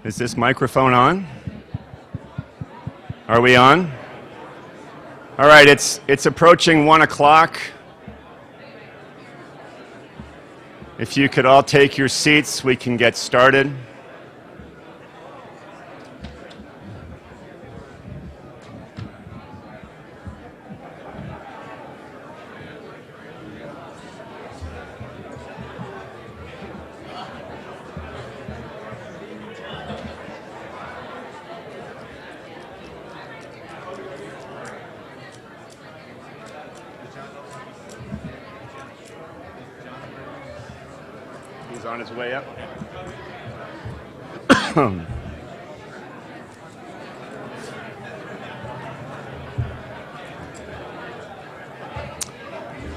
Is this microphone on? Are we on? All right, it's approaching 1 o'clock. If you could all take your seats, we can get started. He's on his way up.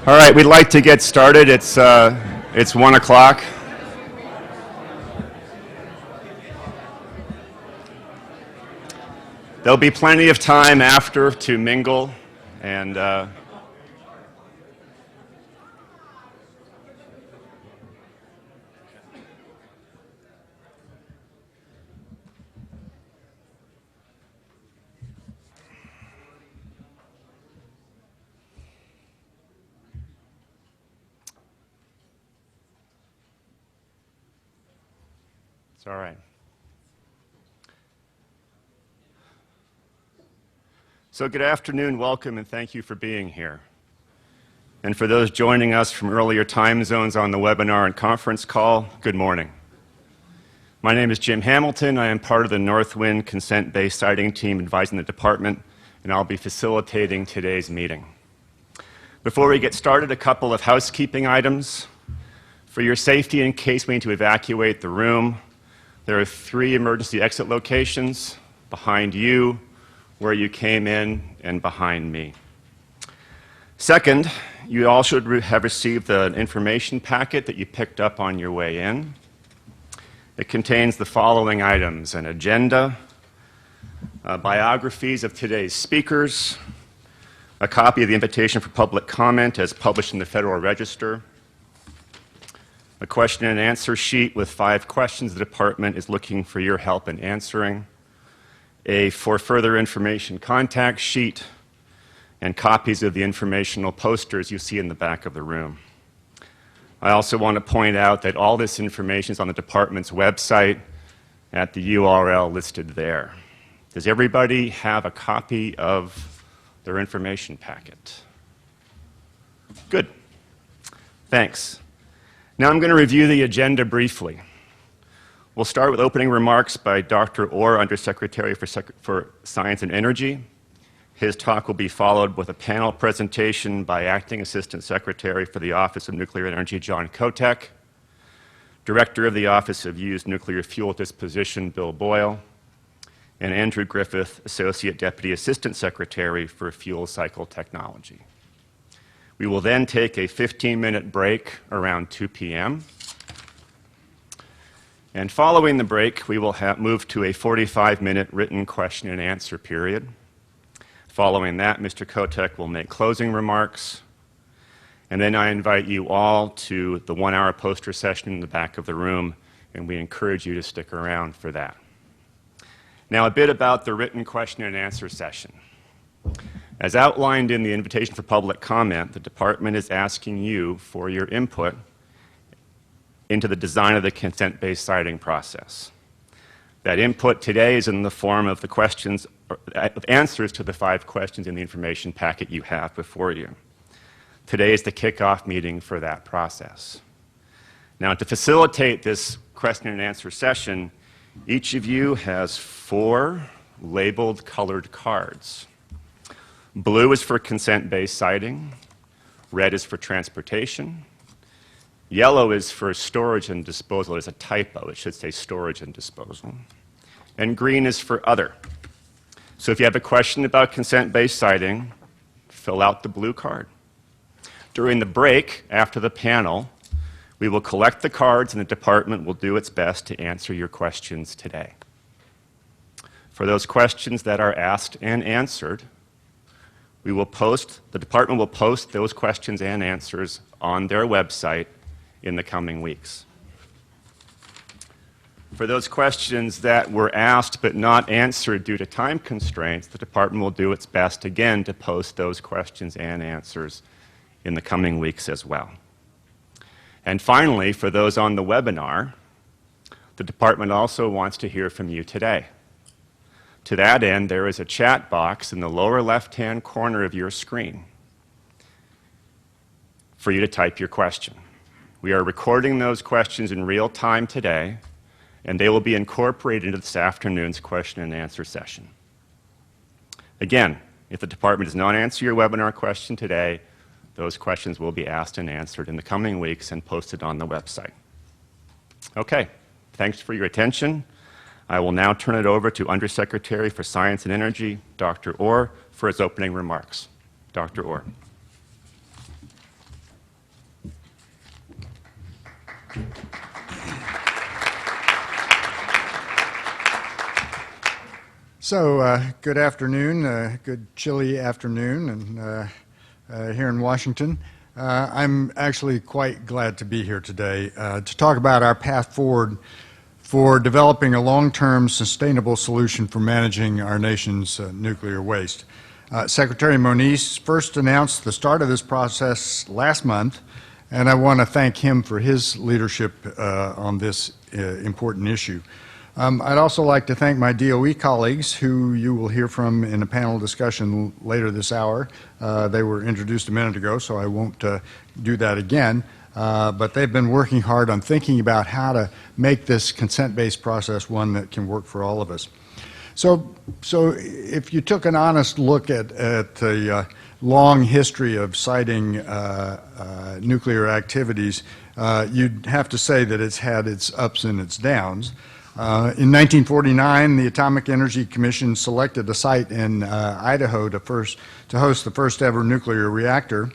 All right, we'd like to get started. It's 1 o'clock. There'll be plenty of time after to mingle and it's all right. So good afternoon, welcome, and thank you for being here. And for those joining us from earlier time zones on the webinar and conference call, good morning. My name is Jim Hamilton. I am part of the Northwind consent-based siting team advising the department, and I'll be facilitating today's meeting. Before we get started, a couple of housekeeping items. For your safety, in case we need to evacuate the room, there are 3 emergency exit locations behind you, where you came in, and behind me. Second, you all should have received an information packet that you picked up on your way in. It contains the following items: an agenda, biographies of today's speakers, a copy of the invitation for public comment as published in the Federal Register, a question and answer sheet with 5 questions the department is looking for your help in answering, a for further information contact sheet, and copies of the informational posters you see in the back of the room. I also want to point out that all this information is on the department's website at the URL listed there. Does everybody have a copy of their information packet? Good. Thanks. Now I'm going to review the agenda briefly. We'll start with opening remarks by Dr. Orr, Undersecretary for Science and Energy. His talk will be followed with a panel presentation by Acting Assistant Secretary for the Office of Nuclear Energy, John Kotek, Director of the Office of Used Nuclear Fuel Disposition, Bill Boyle, and Andrew Griffith, Associate Deputy Assistant Secretary for Fuel Cycle Technology. We will then take a 15-minute break around 2 p.m. And following the break, we will move to a 45-minute written question and answer period. Following that, Mr. Kotek will make closing remarks. And then I invite you all to the 1-hour poster session in the back of the room, and we encourage you to stick around for that. Now, a bit about the written question and answer session. As outlined in the invitation for public comment, the department is asking you for your input into the design of the consent-based siting process. That input today is in the form of the questions, of answers to the 5 questions in the information packet you have before you. Today is the kickoff meeting for that process. Now, to facilitate this question and answer session, each of you has 4 labeled colored cards. Blue is for consent-based siting, red is for transportation, yellow is for storage and disposal. There's a typo, it should say storage and disposal. And green is for other. So if you have a question about consent-based siting, fill out the blue card. During the break, after the panel, we will collect the cards and the department will do its best to answer your questions today. For those questions that are asked and answered, the department will post those questions and answers on their website in the coming weeks. For those questions that were asked but not answered due to time constraints, the department will do its best again to post those questions and answers in the coming weeks as well. And finally, for those on the webinar, the department also wants to hear from you today. To that end, there is a chat box in the lower left-hand corner of your screen for you to type your question. We are recording those questions in real time today, and they will be incorporated into this afternoon's question and answer session. Again, if the department does not answer your webinar question today, those questions will be asked and answered in the coming weeks and posted on the website. Okay, thanks for your attention. I will now turn it over to Undersecretary for Science and Energy, Dr. Orr, for his opening remarks. Dr. Orr. So, good afternoon, good chilly afternoon, and here in Washington. I'm actually quite glad to be here today to talk about our path forward for developing a long-term sustainable solution for managing our nation's nuclear waste. Secretary Moniz first announced the start of this process last month, and I want to thank him for his leadership on this important issue. I'd also like to thank my DOE colleagues, who you will hear from in a panel discussion later this hour. They were introduced a minute ago, so I won't do that again. But they've been working hard on thinking about how to make this consent-based process one that can work for all of us. So if you took an honest look at the long history of citing nuclear activities, you'd have to say that it's had its ups and its downs. In 1949, the Atomic Energy Commission selected a site in Idaho to host the first ever nuclear reactor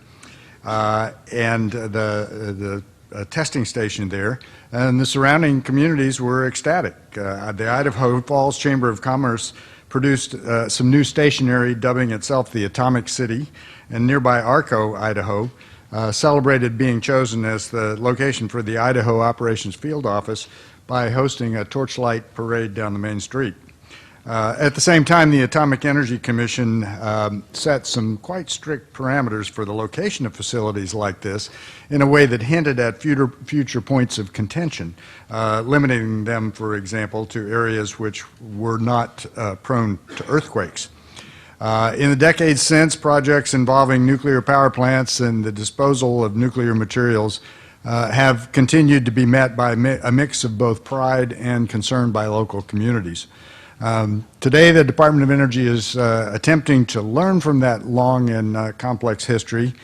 and the testing station there, and the surrounding communities were ecstatic. The Idaho Falls Chamber of Commerce produced some new stationery dubbing itself the Atomic City, and nearby Arco, Idaho, celebrated being chosen as the location for the Idaho Operations Field Office by hosting a torchlight parade down the main street. At the same time, the Atomic Energy Commission set some quite strict parameters for the location of facilities like this in a way that hinted at future points of contention, limiting them, for example, to areas which were not prone to earthquakes. In the decades since, projects involving nuclear power plants and the disposal of nuclear materials have continued to be met by a mix of both pride and concern by local communities. Today, the Department of Energy is attempting to learn from that long and complex history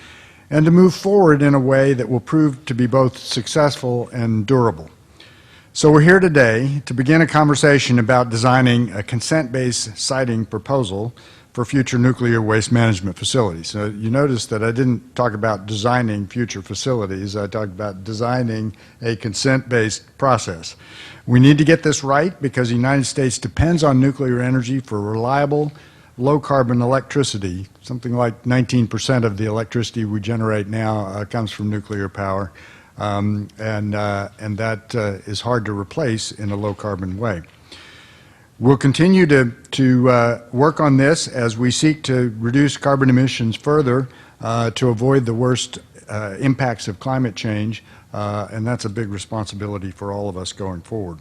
and to move forward in a way that will prove to be both successful and durable. So we're here today to begin a conversation about designing a consent-based siting proposal for future nuclear waste management facilities. So you notice that I didn't talk about designing future facilities. I talked about designing a consent-based process. We need to get this right because the United States depends on nuclear energy for reliable, low-carbon electricity. Something like 19% of the electricity we generate now comes from nuclear power, and that is hard to replace in a low-carbon way. We'll continue to work on this as we seek to reduce carbon emissions further to avoid the worst impacts of climate change, and that's a big responsibility for all of us going forward.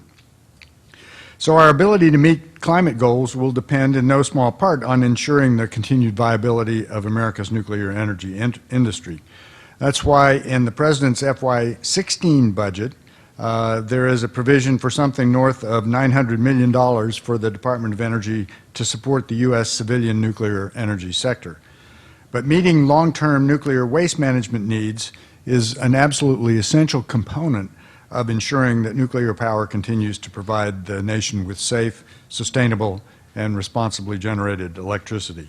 So our ability to meet climate goals will depend in no small part on ensuring the continued viability of America's nuclear energy industry. That's why in the President's FY16 budget, there is a provision for something north of $900 million for the Department of Energy to support the U.S. civilian nuclear energy sector. But meeting long-term nuclear waste management needs is an absolutely essential component of ensuring that nuclear power continues to provide the nation with safe, sustainable, and responsibly generated electricity.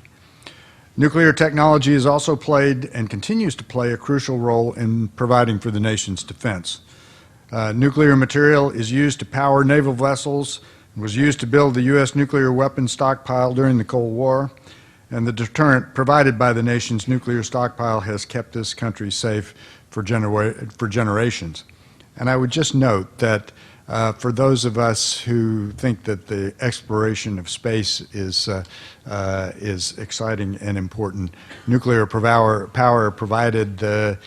Nuclear technology has also played and continues to play a crucial role in providing for the nation's defense. Nuclear material is used to power naval vessels, was used to build the U.S. nuclear weapons stockpile during the Cold War, and the deterrent provided by the nation's nuclear stockpile has kept this country safe for generations. And I would just note that For those of us who think that the exploration of space is exciting and important, nuclear power provided the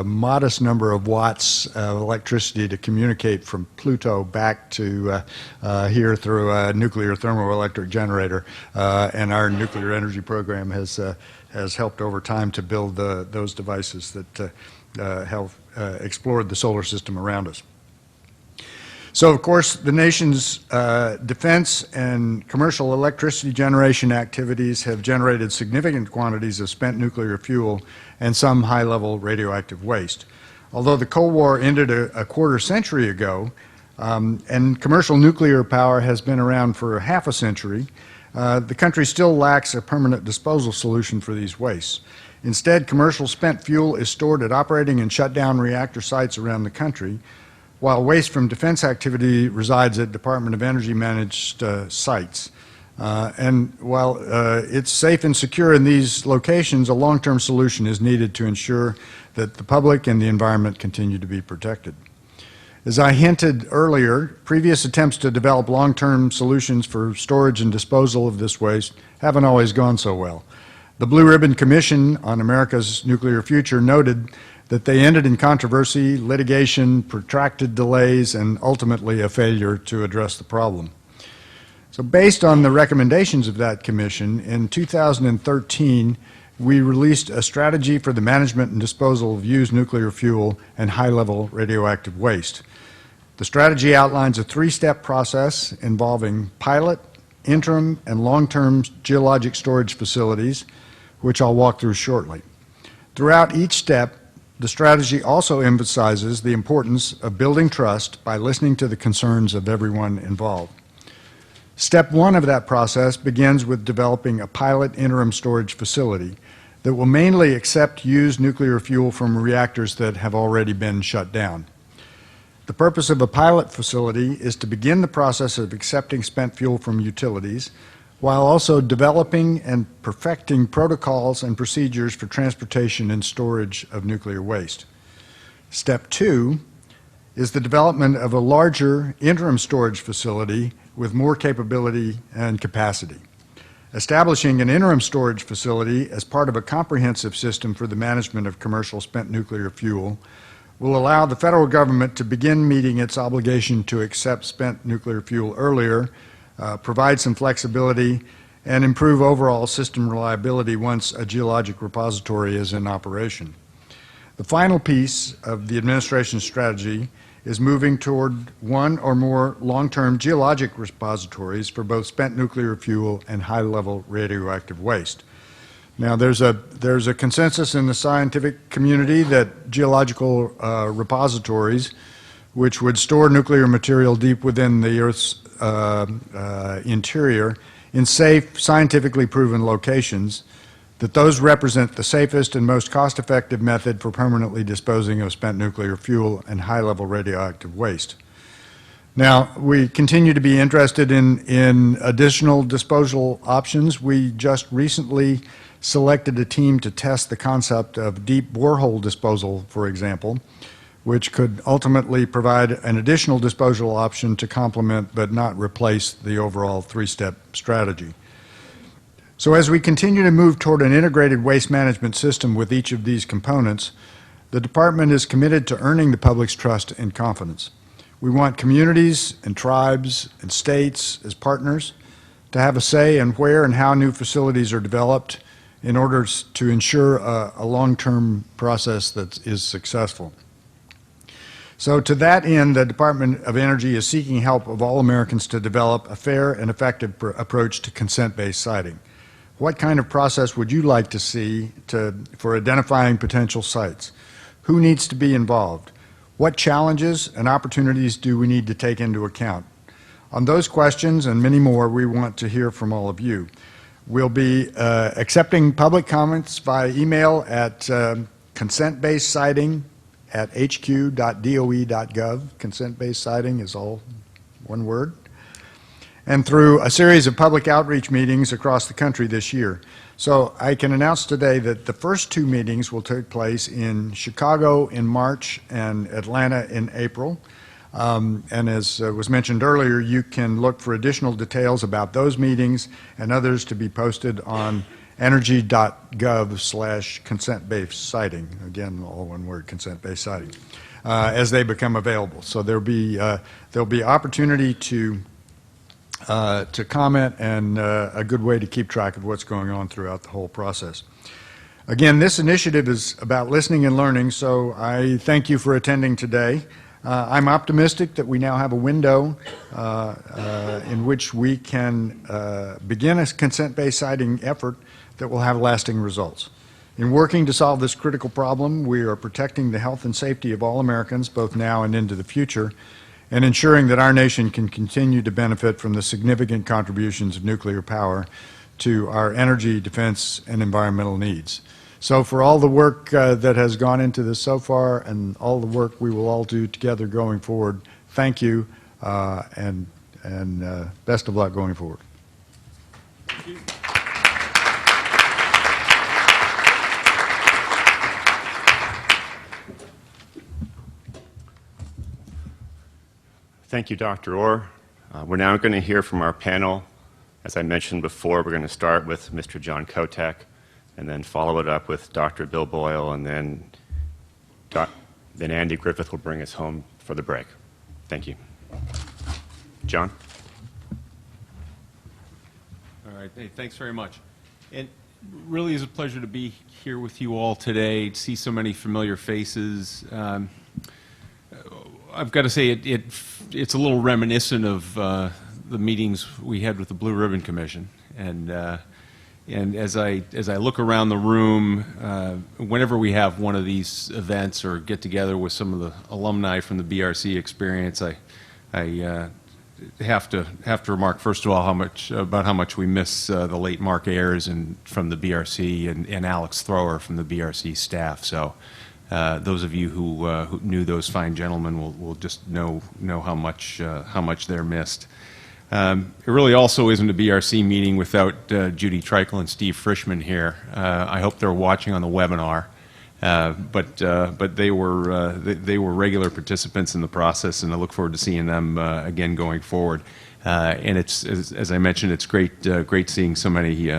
modest number of watts of electricity to communicate from Pluto back to here through a nuclear thermoelectric generator, and our nuclear energy program has helped over time to build those devices that have explored the solar system around us. So, of course, the nation's defense and commercial electricity generation activities have generated significant quantities of spent nuclear fuel and some high-level radioactive waste. Although the Cold War ended a quarter century ago, and commercial nuclear power has been around for half a century, the country still lacks a permanent disposal solution for these wastes. Instead, commercial spent fuel is stored at operating and shutdown reactor sites around the country, while waste from defense activity resides at Department of Energy managed sites. And while it's safe and secure in these locations, a long-term solution is needed to ensure that the public and the environment continue to be protected. As I hinted earlier, previous attempts to develop long-term solutions for storage and disposal of this waste haven't always gone so well. The Blue Ribbon Commission on America's Nuclear Future noted that they ended in controversy, litigation, protracted delays, and ultimately a failure to address the problem. So based on the recommendations of that commission, in 2013, we released a strategy for the management and disposal of used nuclear fuel and high-level radioactive waste. The strategy outlines a three-step process involving pilot, interim, and long-term geologic storage facilities, which I'll walk through shortly. Throughout each step, the strategy also emphasizes the importance of building trust by listening to the concerns of everyone involved. Step one of that process begins with developing a pilot interim storage facility that will mainly accept used nuclear fuel from reactors that have already been shut down. The purpose of a pilot facility is to begin the process of accepting spent fuel from utilities, while also developing and perfecting protocols and procedures for transportation and storage of nuclear waste. Step two is the development of a larger interim storage facility with more capability and capacity. Establishing an interim storage facility as part of a comprehensive system for the management of commercial spent nuclear fuel will allow the federal government to begin meeting its obligation to accept spent nuclear fuel earlier, provide some flexibility, and improve overall system reliability once a geologic repository is in operation. The final piece of the administration's strategy is moving toward one or more long-term geologic repositories for both spent nuclear fuel and high-level radioactive waste. Now, there's a consensus in the scientific community that geological repositories, which would store nuclear material deep within the Earth's interior in safe, scientifically proven locations, that those represent the safest and most cost-effective method for permanently disposing of spent nuclear fuel and high-level radioactive waste. Now, we continue to be interested in additional disposal options. We just recently selected a team to test the concept of deep borehole disposal, for example, which could ultimately provide an additional disposal option to complement but not replace the overall three-step strategy. So as we continue to move toward an integrated waste management system with each of these components, the department is committed to earning the public's trust and confidence. We want communities and tribes and states as partners to have a say in where and how new facilities are developed in order to ensure a long-term process that is successful. So to that end, the Department of Energy is seeking help of all Americans to develop a fair and effective approach to consent-based siting. What kind of process would you like to see for identifying potential sites? Who needs to be involved? What challenges and opportunities do we need to take into account? On those questions and many more, we want to hear from all of you. We'll be accepting public comments via email at consent-based siting at hq.doe.gov. Consent-based siting is all one word. And through a series of public outreach meetings across the country this year. So I can announce today that the first two meetings will take place in Chicago in March and Atlanta in April. And as was mentioned earlier, you can look for additional details about those meetings and others to be posted on energy.gov/consent-based citing. Again, all one word, consent-based citing, as they become available. So there'll be opportunity to comment and a good way to keep track of what's going on throughout the whole process. Again, this initiative is about listening and learning, so I thank you for attending today. I'm optimistic that we now have a window in which we can begin a consent-based citing effort that will have lasting results. In working to solve this critical problem, we are protecting the health and safety of all Americans, both now and into the future, and ensuring that our nation can continue to benefit from the significant contributions of nuclear power to our energy, defense, and environmental needs. So for all the work that has gone into this so far and all the work we will all do together going forward, thank you, and best of luck going forward. Thank you. Thank you, Dr. Orr. We're now going to hear from our panel. As I mentioned before, we're going to start with Mr. John Kotek, and then follow it up with Dr. Bill Boyle, and then Andy Griffith will bring us home for the break. Thank you. John? All right. Hey, thanks very much. And really is a pleasure to be here with you all today, to see so many familiar faces. I've got to say it's a little reminiscent of the meetings we had with the Blue Ribbon Commission, and as I look around the room, whenever we have one of these events or get together with some of the alumni from the BRC experience, I have to remark first of all how much we miss the late Mark Ayers from the BRC and Alex Thrower from the BRC staff. So. Those of you who knew those fine gentlemen will just know how much they're missed. It really also isn't a BRC meeting without Judy Treichel and Steve Frischman here. I hope they're watching on the webinar, but they were regular participants in the process, and I look forward to seeing them again going forward. And it's as I mentioned, it's great seeing so many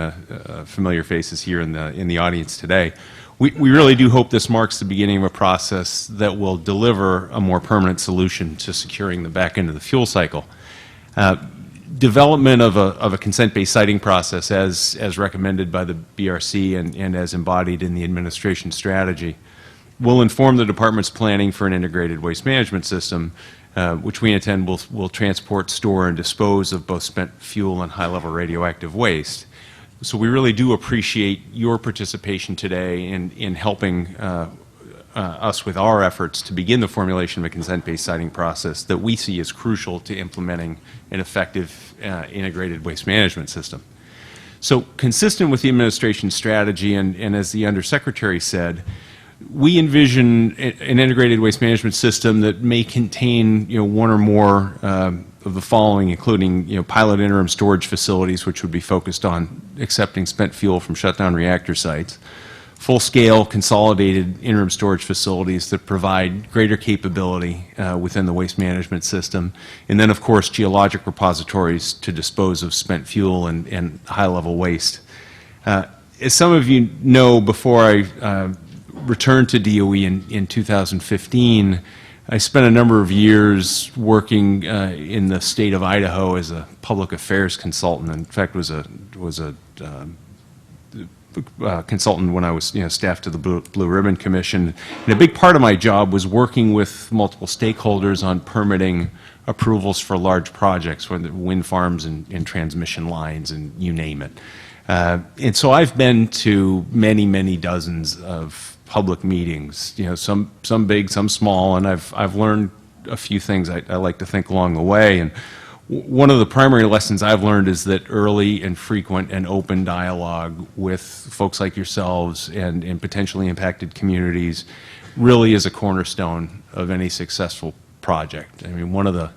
familiar faces here in the audience today. We really do hope this marks the beginning of a process that will deliver a more permanent solution to securing the back end of the fuel cycle. Development of a consent-based citing process, as recommended by the BRC and as embodied in the administration strategy, will inform the department's planning for an integrated waste management system, which we intend will transport, store, and dispose of both spent fuel and high-level radioactive waste. So we really do appreciate your participation today in helping us with our efforts to begin the formulation of a consent-based citing process that we see as crucial to implementing an effective integrated waste management system. So consistent with the administration strategy and as the Undersecretary said, we envision an integrated waste management system that may contain one or more of the following, including pilot interim storage facilities, which would be focused on accepting spent fuel from shutdown reactor sites, full-scale consolidated interim storage facilities that provide greater capability within the waste management system, and then of course geologic repositories to dispose of spent fuel and high-level waste. As some of you know, before I returned to DOE in 2015, I spent a number of years working in the state of Idaho as a public affairs consultant. In fact, was a consultant when I was staff to the Blue Ribbon Commission. And a big part of my job was working with multiple stakeholders on permitting approvals for large projects, whether wind farms and transmission lines and you name it. And so I've been to many dozens of public meetings, some big, some small, and I've learned a few things I like to think along the way. And one of the primary lessons I've learned is that early and frequent and open dialogue with folks like yourselves and potentially impacted communities really is a cornerstone of any successful project. I mean, one of the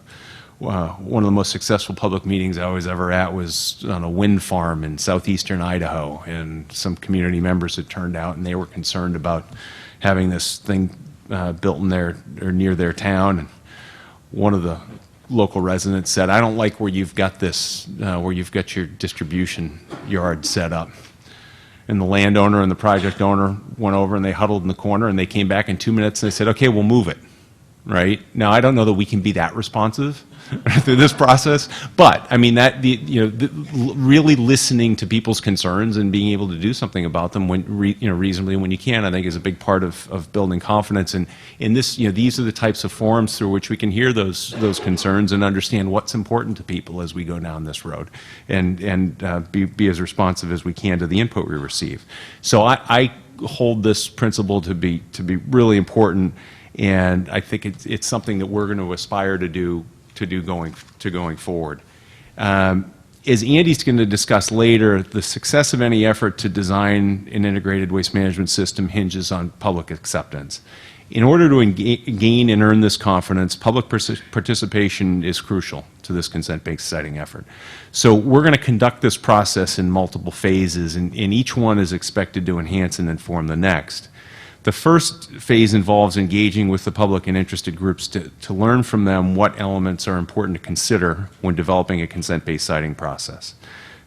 most successful public meetings I was ever at was on a wind farm in southeastern Idaho, and some community members had turned out and they were concerned about having this thing built in their or near their town. And one of the local residents said, "I don't like where you've got this, where you've got your distribution yard set up." And the landowner and the project owner went over and they huddled in the corner, and they came back in 2 minutes and they said, "Okay, we'll move it." Right? Now, I don't know that we can be that responsive through this process, but I mean really listening to people's concerns and being able to do something about them reasonably when you can, I think, is a big part of building confidence. And in this, these are the types of forums through which we can hear those concerns and understand what's important to people as we go down this road, and be as responsive as we can to the input we receive. So I hold this principle to be really important. And I think it's something that we're going to aspire to do going forward. As Andy's going to discuss later, the success of any effort to design an integrated waste management system hinges on public acceptance. In order to gain and earn this confidence, public participation is crucial to this consent-based siting effort. So we're going to conduct this process in multiple phases, and each one is expected to enhance and inform the next. The first phase involves engaging with the public and interested groups to learn from them what elements are important to consider when developing a consent-based siting process.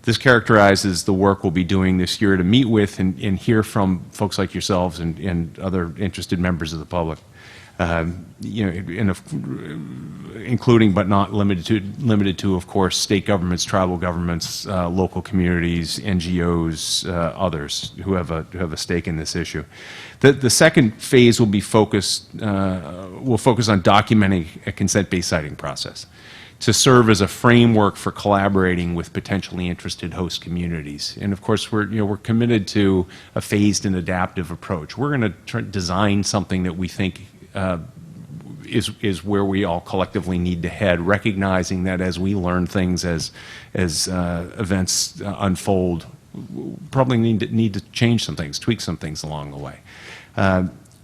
This characterizes the work we'll be doing this year to meet with and hear from folks like yourselves and other interested members of the public, including but not limited to, of course, state governments, tribal governments, local communities, NGOs, others who have a stake in this issue. The second phase will focus on documenting a consent-based siting process to serve as a framework for collaborating with potentially interested host communities. And of course, we're committed to a phased and adaptive approach. We're going to design something that we think is where we all collectively need to head, recognizing that as we learn things, as events unfold, probably need to change some things, tweak some things along the way.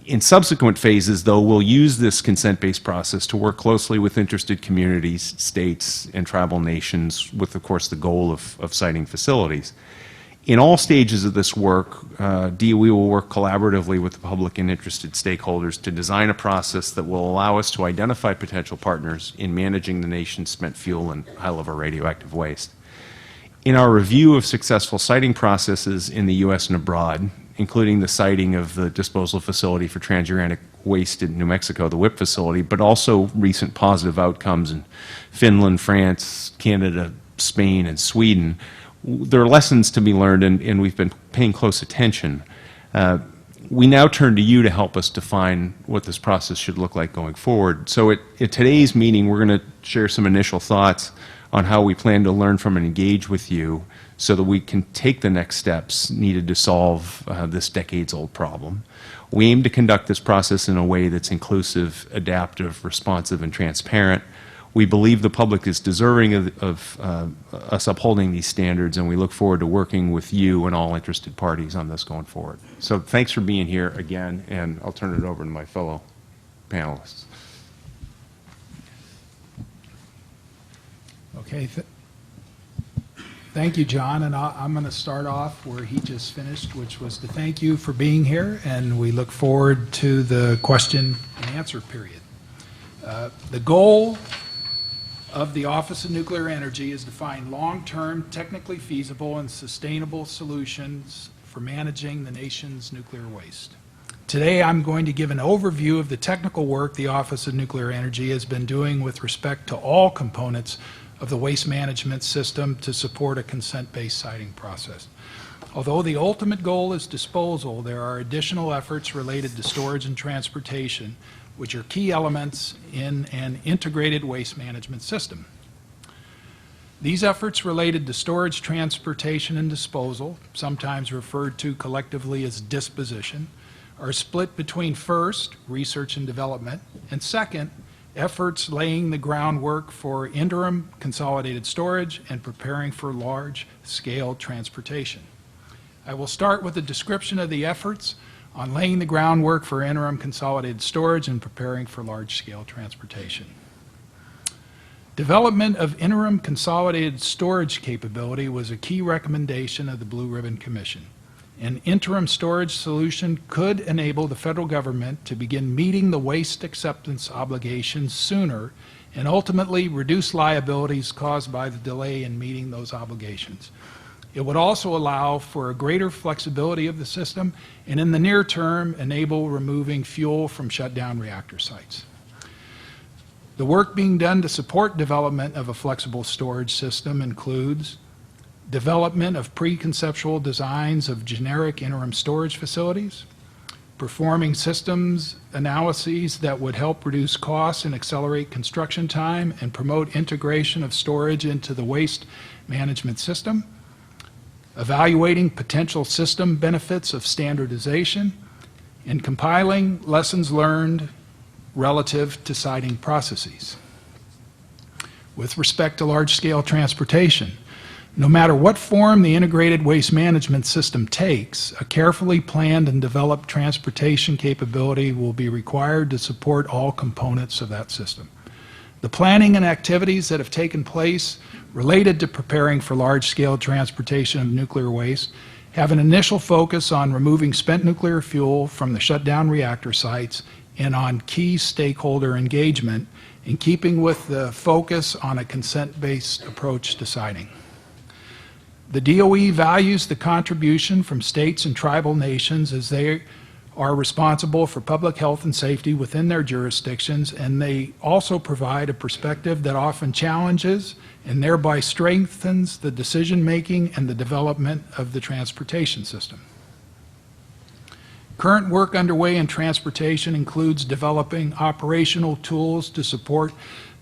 In subsequent phases, though, we'll use this consent-based process to work closely with interested communities, states, and tribal nations with, of course, the goal of siting facilities. In all stages of this work, DOE will work collaboratively with the public and interested stakeholders to design a process that will allow us to identify potential partners in managing the nation's spent fuel and high-level radioactive waste. In our review of successful siting processes in the U.S. and abroad, including the siting of the disposal facility for transuranic waste in New Mexico, the WIPP facility, but also recent positive outcomes in Finland, France, Canada, Spain, and Sweden, there are lessons to be learned, and we've been paying close attention. We now turn to you to help us define what this process should look like going forward. So at today's meeting, we're going to share some initial thoughts on how we plan to learn from and engage with you so that we can take the next steps needed to solve this decades-old problem. We aim to conduct this process in a way that's inclusive, adaptive, responsive, and transparent. We believe the public is deserving of us upholding these standards, and we look forward to working with you and all interested parties on this going forward. So thanks for being here again, and I'll turn it over to my fellow panelists. Okay. Thank you, John. And I'm going to start off where he just finished, which was to thank you for being here, and we look forward to the question and answer period. The goal of the Office of Nuclear Energy is to find long-term, technically feasible, and sustainable solutions for managing the nation's nuclear waste. Today, I'm going to give an overview of the technical work the Office of Nuclear Energy has been doing with respect to all components of the waste management system to support a consent-based siting process. Although the ultimate goal is disposal, there are additional efforts related to storage and transportation, which are key elements in an integrated waste management system. These efforts related to storage, transportation, and disposal, sometimes referred to collectively as disposition, are split between first, research and development, and second, efforts laying the groundwork for interim consolidated storage and preparing for large-scale transportation. I will start with a description of the efforts on laying the groundwork for interim consolidated storage and preparing for large-scale transportation. Development of interim consolidated storage capability was a key recommendation of the Blue Ribbon Commission. An interim storage solution could enable the federal government to begin meeting the waste acceptance obligations sooner and ultimately reduce liabilities caused by the delay in meeting those obligations. It would also allow for a greater flexibility of the system and in the near term enable removing fuel from shutdown reactor sites. The work being done to support development of a flexible storage system includes development of pre-conceptual designs of generic interim storage facilities, performing systems analyses that would help reduce costs and accelerate construction time and promote integration of storage into the waste management system, evaluating potential system benefits of standardization, and compiling lessons learned relative to siting processes. With respect to large-scale transportation, no matter what form the integrated waste management system takes, a carefully planned and developed transportation capability will be required to support all components of that system. The planning and activities that have taken place related to preparing for large-scale transportation of nuclear waste have an initial focus on removing spent nuclear fuel from the shutdown reactor sites and on key stakeholder engagement in keeping with the focus on a consent-based approach to siting. The DOE values the contribution from states and tribal nations as they are responsible for public health and safety within their jurisdictions, and they also provide a perspective that often challenges and thereby strengthens the decision-making and the development of the transportation system. Current work underway in transportation includes developing operational tools to support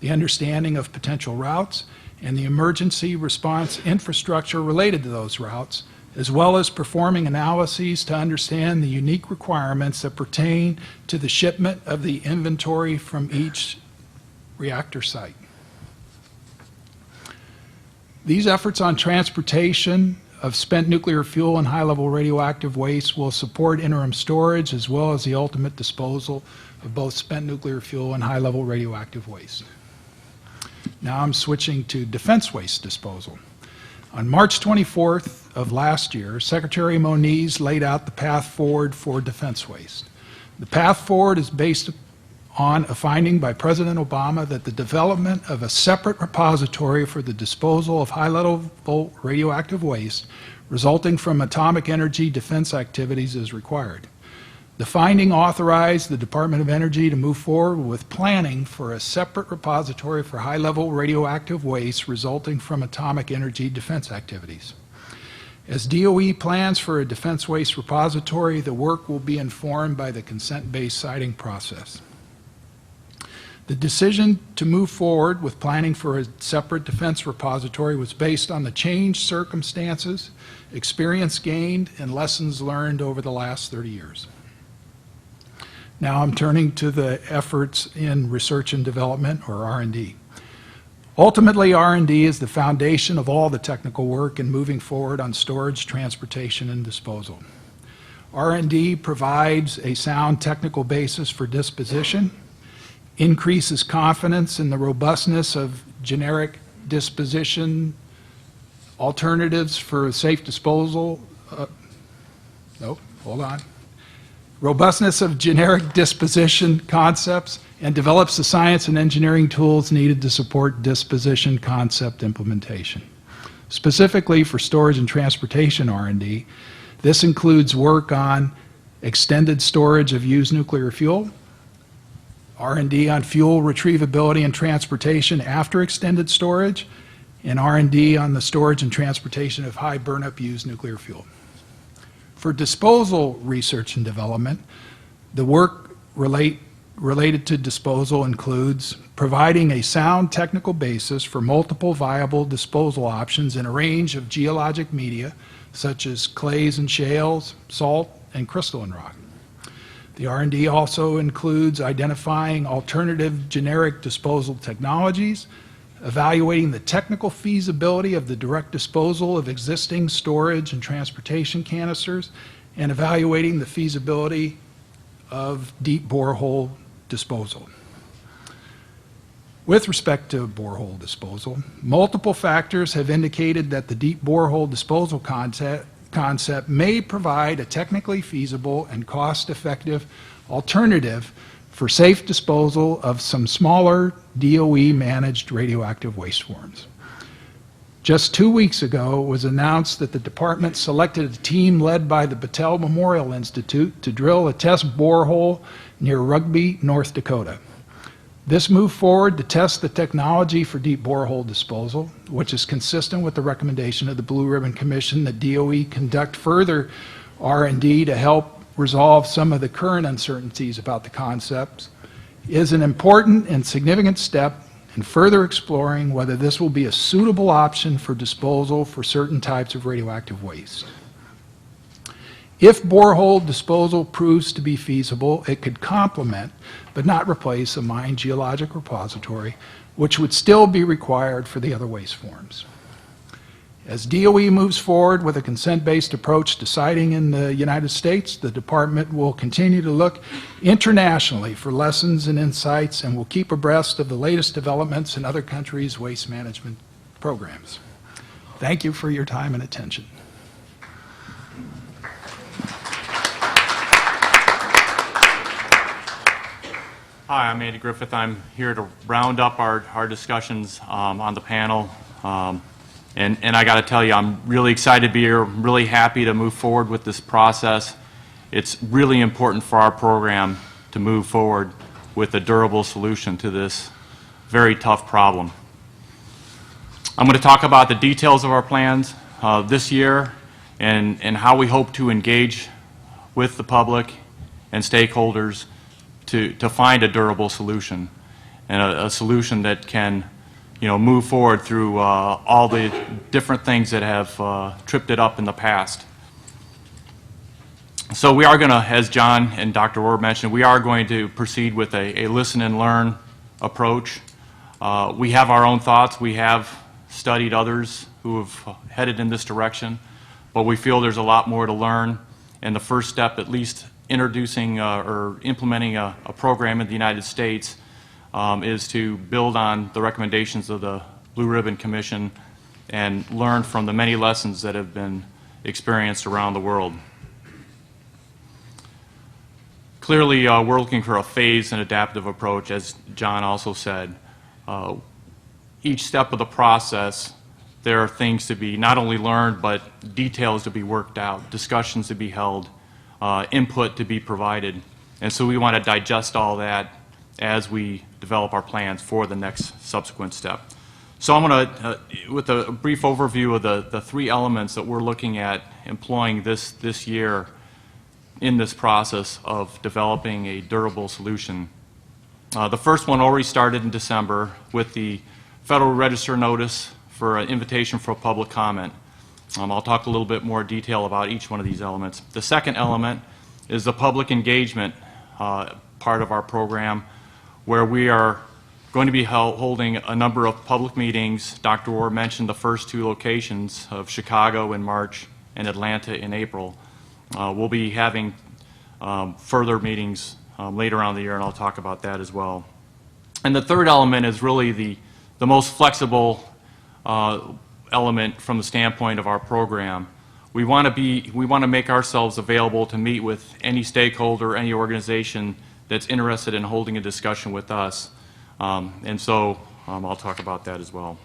the understanding of potential routes and the emergency response infrastructure related to those routes, as well as performing analyses to understand the unique requirements that pertain to the shipment of the inventory from each reactor site. These efforts on transportation of spent nuclear fuel and high-level radioactive waste will support interim storage as well as the ultimate disposal of both spent nuclear fuel and high-level radioactive waste. Now I'm switching to defense waste disposal. On March 24th of last year, Secretary Moniz laid out the path forward for defense waste. The path forward is based on a finding by President Obama that the development of a separate repository for the disposal of high-level radioactive waste resulting from atomic energy defense activities is required. The finding authorized the Department of Energy to move forward with planning for a separate repository for high-level radioactive waste resulting from atomic energy defense activities. As DOE plans for a defense waste repository, the work will be informed by the consent-based siting process. The decision to move forward with planning for a separate defense repository was based on the changed circumstances, experience gained, and lessons learned over the last 30 years. Now I'm turning to the efforts in research and development, or R&D. Ultimately, R&D is the foundation of all the technical work in moving forward on storage, transportation, and disposal. R&D provides a sound technical basis for disposition, increases confidence in the robustness of generic disposition alternatives for safe disposal. Robustness of generic disposition concepts, and develops the science and engineering tools needed to support disposition concept implementation. Specifically for storage and transportation R&D, this includes work on extended storage of used nuclear fuel, R&D on fuel retrievability and transportation after extended storage, and R&D on the storage and transportation of high burnup used nuclear fuel. For disposal research and development, the work related to disposal includes providing a sound technical basis for multiple viable disposal options in a range of geologic media, such as clays and shales, salt, and crystalline rock. The R&D also includes identifying alternative generic disposal technologies, evaluating the technical feasibility of the direct disposal of existing storage and transportation canisters, and evaluating the feasibility of deep borehole disposal. With respect to borehole disposal, multiple factors have indicated that the deep borehole disposal concept may provide a technically feasible and cost-effective alternative for safe disposal of some smaller DOE-managed radioactive waste forms. Just 2 weeks ago, it was announced that the department selected a team led by the Battelle Memorial Institute to drill a test borehole near Rugby, North Dakota. This moved forward to test the technology for deep borehole disposal, which is consistent with the recommendation of the Blue Ribbon Commission that DOE conduct further R&D to help resolve some of the current uncertainties about the concepts, is an important and significant step in further exploring whether this will be a suitable option for disposal for certain types of radioactive waste. If borehole disposal proves to be feasible, it could complement, but not replace, a mine geologic repository, which would still be required for the other waste forms. As DOE moves forward with a consent-based approach to siting in the United States, the department will continue to look internationally for lessons and insights and will keep abreast of the latest developments in other countries' waste management programs. Thank you for your time and attention. Hi, I'm Andrew Griffith. I'm here to round up our discussions on the panel. And I got to tell you, I'm really excited to be here. I'm really happy to move forward with this process. It's really important for our program to move forward with a durable solution to this very tough problem. I'm going to talk about the details of our plans this year and how we hope to engage with the public and stakeholders to find a durable solution and a solution that can move forward through all the different things that have tripped it up in the past. So we are going to, as John and Dr. Orr mentioned, we are going to proceed with a listen and learn approach. We have our own thoughts. We have studied others who have headed in this direction, but we feel there's a lot more to learn. And the first step, at least introducing or implementing a program in the United States, is to build on the recommendations of the Blue Ribbon Commission and learn from the many lessons that have been experienced around the world. Clearly, we're looking for a phased and adaptive approach, as John also said. Each step of the process, there are things to be not only learned, but details to be worked out, discussions to be held, input to be provided. And so we want to digest all that as we develop our plans for the next subsequent step. So I'm going to, with a brief overview of the three elements that we're looking at employing this year in this process of developing a durable solution. The first one already started in December with the Federal Register notice for an invitation for public comment. I'll talk a little bit more detail about each one of these elements. The second element is the public engagement part of our program, where we are going to be holding a number of public meetings. Dr. Orr mentioned the first two locations of Chicago in March and Atlanta in April. We'll be having further meetings later on in the year, and I'll talk about that as well. And the third element is really the most flexible element from the standpoint of our program. We want to make ourselves available to meet with any stakeholder, any organization that's interested in holding a discussion with us. And so I'll talk about that as well.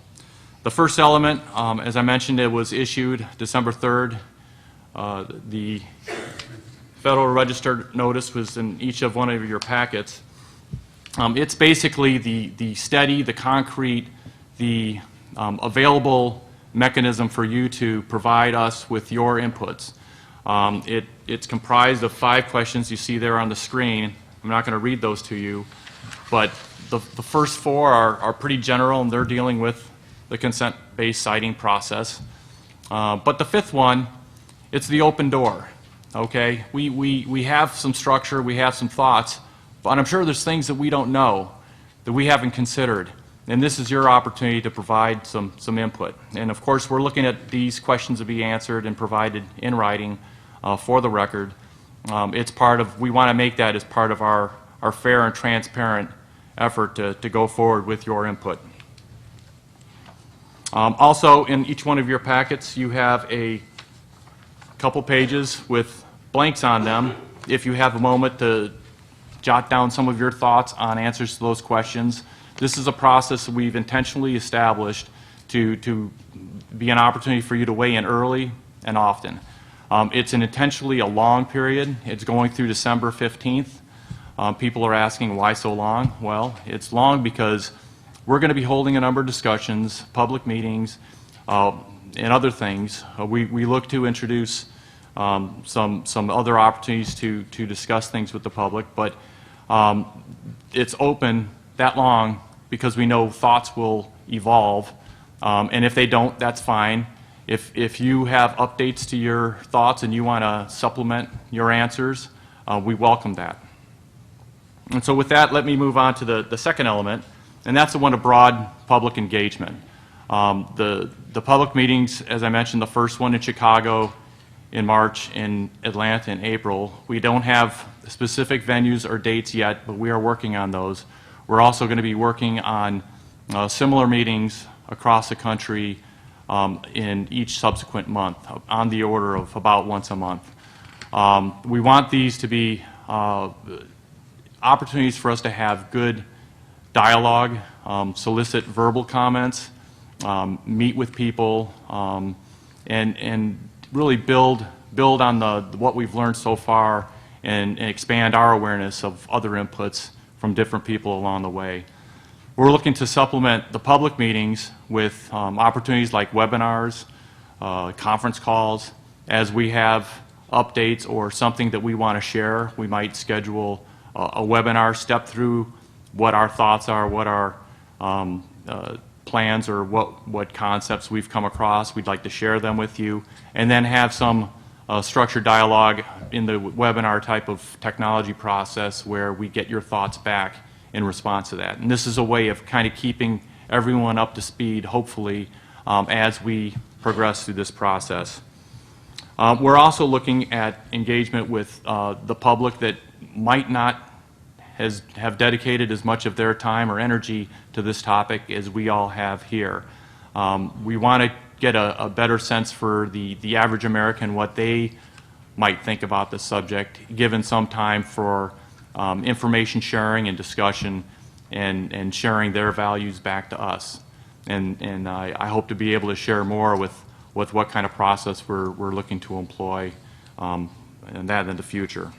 The first element, as I mentioned, it was issued December 3rd. The Federal Register notice was in each of one of your packets. It's basically the steady, the concrete, the available mechanism for you to provide us with your inputs. It's comprised of 5 questions you see there on the screen. I'm not going to read those to you, but the first 4 are pretty general, and they're dealing with the consent-based siting process. But the 5th one, it's the open door. Okay, we have some structure, we have some thoughts, but I'm sure there's things that we don't know, that we haven't considered. And this is your opportunity to provide some input. And of course, we're looking at these questions to be answered and provided in writing for the record. It's part of, we want to make that as part of our fair and transparent effort to go forward with your input. Also, in each one of your packets, you have a couple pages with blanks on them. If you have a moment to jot down some of your thoughts on answers to those questions, this is a process we've intentionally established to be an opportunity for you to weigh in early and often. It's intentionally a long period. It's going through December 15th. People are asking, why so long? Well, it's long because we're going to be holding a number of discussions, public meetings, and other things. We look to introduce some other opportunities to discuss things with the public, but it's open that long because we know thoughts will evolve, and if they don't, that's fine. If you have updates to your thoughts and you want to supplement your answers, we welcome that. And so with that, let me move on to the second element, and that's the one of broad public engagement. The public meetings, as I mentioned, the first one in Chicago in March, in Atlanta in April. We don't have specific venues or dates yet, but we are working on those. We're also going to be working on similar meetings across the country in each subsequent month, on the order of about once a month. We want these to be opportunities for us to have good dialogue, solicit verbal comments, meet with people, and really build on what we've learned so far and expand our awareness of other inputs from different people along the way. We're looking to supplement the public meetings with opportunities like webinars, conference calls. As we have updates or something that we want to share, we might schedule a webinar, step through what our thoughts are, what our plans or what concepts we've come across. We'd like to share them with you, and then have some structured dialogue in the webinar type of technology process where we get your thoughts back in response to that. And this is a way of kind of keeping everyone up to speed, hopefully, as we progress through this process. We're also looking at engagement with the public that might not have dedicated as much of their time or energy to this topic as we all have here. We want to get a better sense for the average American, what they might think about the subject, given some time for information sharing and discussion and sharing their values back to us. And I hope to be able to share more with what kind of process we're looking to employ and that in the future.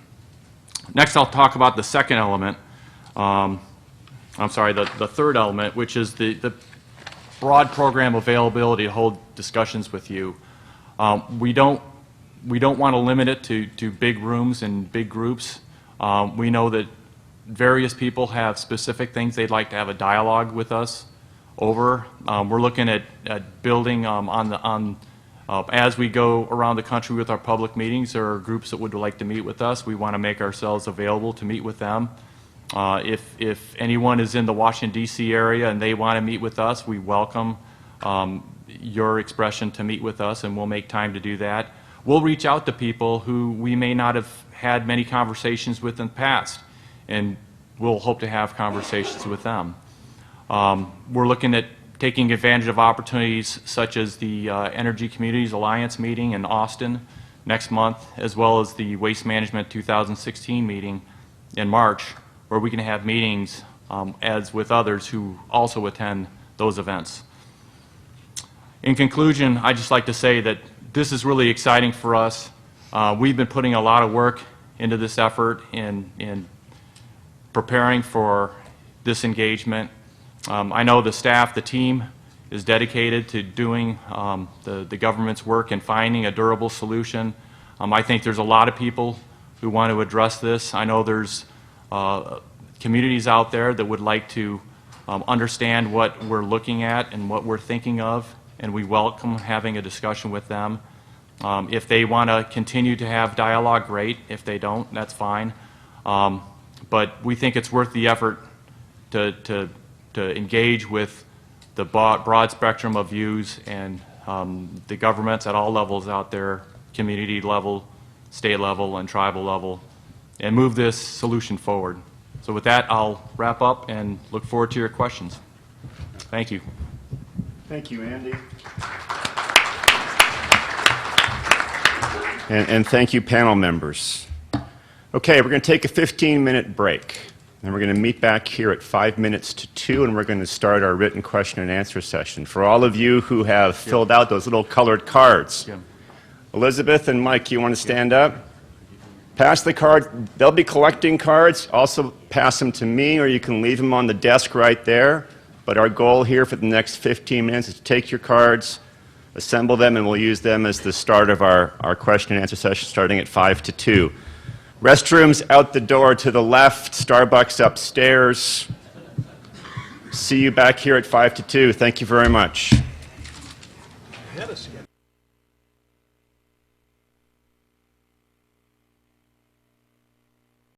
Next, I'll talk about the second element. The third element, which is the broad program availability to hold discussions with you. We don't want to limit it to big rooms and big groups. We know that various people have specific things they'd like to have a dialogue with us over. We're looking at building as we go around the country with our public meetings. There are groups that would like to meet with us. We want to make ourselves available to meet with them. If anyone is in the Washington, D.C. area and they want to meet with us, we welcome your expression to meet with us, and we'll make time to do that. We'll reach out to people who we may not have had many conversations with in the past, and we'll hope to have conversations with them. We're looking at taking advantage of opportunities such as the Energy Communities Alliance meeting in Austin next month, as well as the Waste Management 2016 meeting in March, where we can have meetings as with others who also attend those events. In conclusion, I'd just like to say that this is really exciting for us. We've been putting a lot of work into this effort in preparing for this engagement. I know the staff, the team, is dedicated to doing the government's work and finding a durable solution. I think there's a lot of people who want to address this. I know there's communities out there that would like to understand what we're looking at and what we're thinking of, and we welcome having a discussion with them. If they want to continue to have dialogue, great. If they don't, that's fine. But we think it's worth the effort to engage with the broad spectrum of views and the governments at all levels out there, community level, state level, and tribal level, and move this solution forward. So with that, I'll wrap up and look forward to your questions. Thank you. Thank you, Andy. And thank you, panel members. Okay, we're going to take a 15-minute break. And we're going to meet back here at 5 minutes to 2, and we're going to start our written question and answer session. For all of you who have filled out those little colored cards, Elizabeth and Mike, you want to stand up? Pass the cards. They'll be collecting cards. Also pass them to me, or you can leave them on the desk right there. But our goal here for the next 15 minutes is to take your cards, assemble them, and we'll use them as the start of our question and answer session starting at 5 to 2. Restrooms out the door to the left, Starbucks upstairs. See you back here at 5 to 2. Thank you very much.